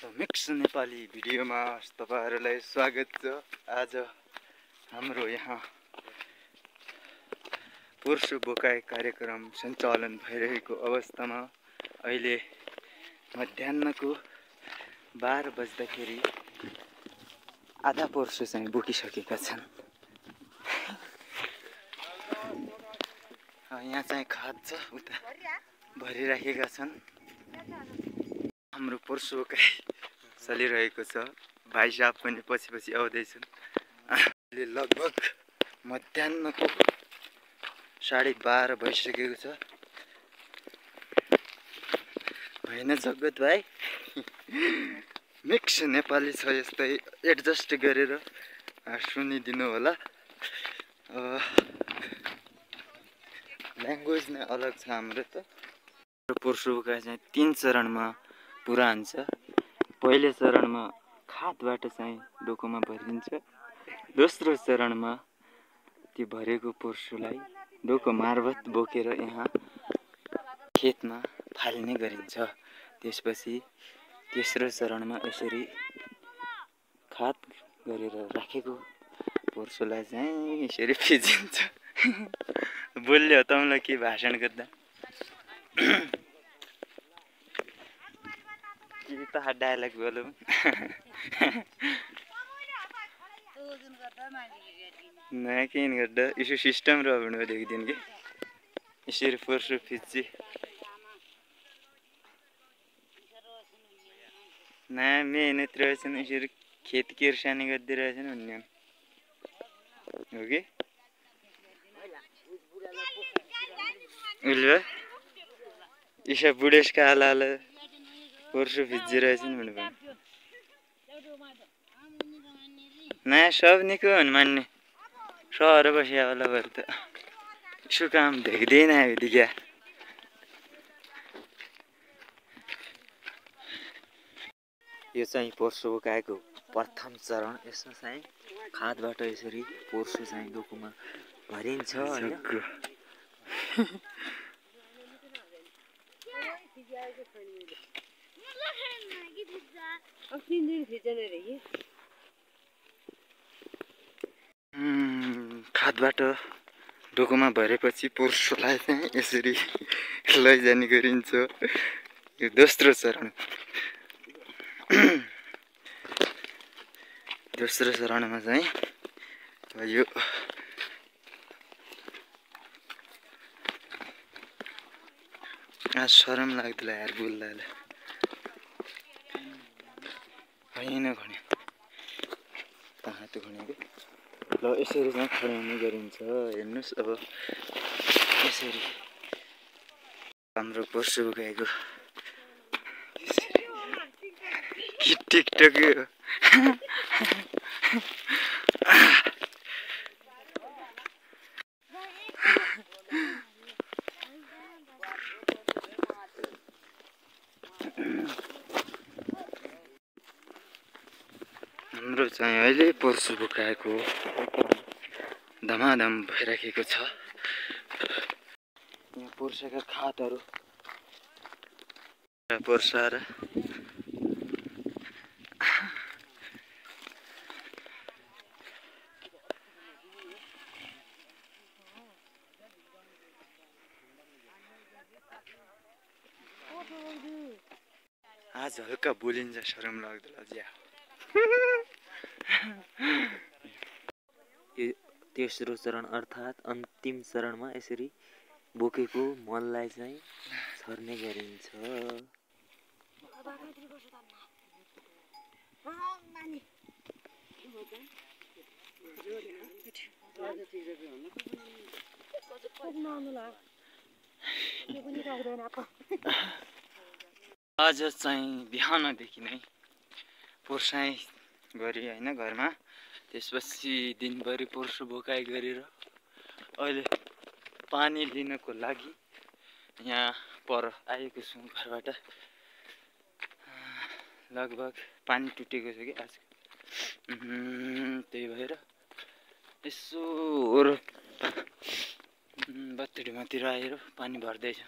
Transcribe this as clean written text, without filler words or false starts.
Mix Nepali भिडियोमा तपाईहरुलाई स्वागत छ। आज हाम्रो यहाँ पोर्सो बोकाई कार्यक्रम सञ्चालन भइरहेको अवस्थामा अहिले मध्याह्नको 12 बज्दाखेरि आधा पोर्सो चाहिँ बोकिसकेका छन्। यहाँ चाहिँ खाद छ, उता भरिराखेका छन्। हाम्रो पोर्सो बोकाई चलिरहेको छ। भाइ साहब पनि पछि आउँदैछन्। अहिले लगभग मध्याह्नको 12:30 भइसकेको छ। हैन जगत भाइ, मिक्स नेपाली छ, यस्तै एडजस्ट गरेर सुनिदिनु होला। ल्याङ्ग्वेज नै अलग छ हाम्रो त। पोर्सो बोकाई चाहिँ 3 चरणमा पुरा हुन्छ। पहिलो चरणमा खादबाट चाहिँ डोकोमा भरिन्छ। दोस्रो चरणमा त्यो भरेको पोर्सोलाई डोको मार्फत बोकेर यहाँ खेतमा फाल्ने गरिन्छ। त्यसपछि तेस्रो चरणमा यसरी खाद गरेर राखेको पोर्सोलाई चाहिँ यसरी फिजिन्छ। बोल्यो तँलाई के भाषण गर्दा के त डायलॉग बोलौं। ना किन गर्दा इसो सिस्टम र भन्नु देखिदिन के यसरी पोर्सो फिच्ची ना मेहनत रहेछन्, यसरी खेत किर्सानी गर्दिरहेछन् भन्ने हो कि उल्वा इसो बुढेसका आला पोर्सो फिजिरहेछन् भन्नु भयो। ना सब निको हुन् मान्ने सहर बसिया होला भएर त यसो काम देख्दैन आयो क्या। यो चाहिँ पोर्सो बोकाएको प्रथम चरण। यसमा चाहिँ खादबाट यसरी पोर्सो चाहिँ डोकोमा भरिन्छ हैन। खादबाट डोकोमा भरेपछि पोर्सोलाई चाहिँ यसरी लैजाने गरिन्छ। यो दोस्रो चरण। दोस्रो चरणमा चाहिँ यो शरम लाग्दैन यार बोल्दा हैन भने तातो भनेको ल यसरी चाहिँ खडाउने गरिन्छ। हेर्नुस् अब यसरी हाम्रो पोर्सो बोकाएको टिकटक हाम्रो चाहिँ अहिले पोर्सो बोकाएको धमाधम भइराखेको छ। यहाँ पोर्साका खादहरू पोर्साएर आज हल्का बोलिन्छ, शरम लाग्दो ज्या। तेस्रो चरण अर्थात् अन्तिम चरणमा यसरी बोकेको मललाई चाहिँ छर्ने गरिन्छ। आज चाहिँ बिहानदेखि नै पोर्साई गरी हैन घरमा। त्यसपछि दिनभरि पोर्सो बोकाई गरेर अहिले पानी लिनको लागि यहाँ पर आएको छु घरबाट। लगभग पानी टुटेको छ कि आज, त्यही भएर यसो बत्तीडीमातिर आएर पानी भर्दैछ।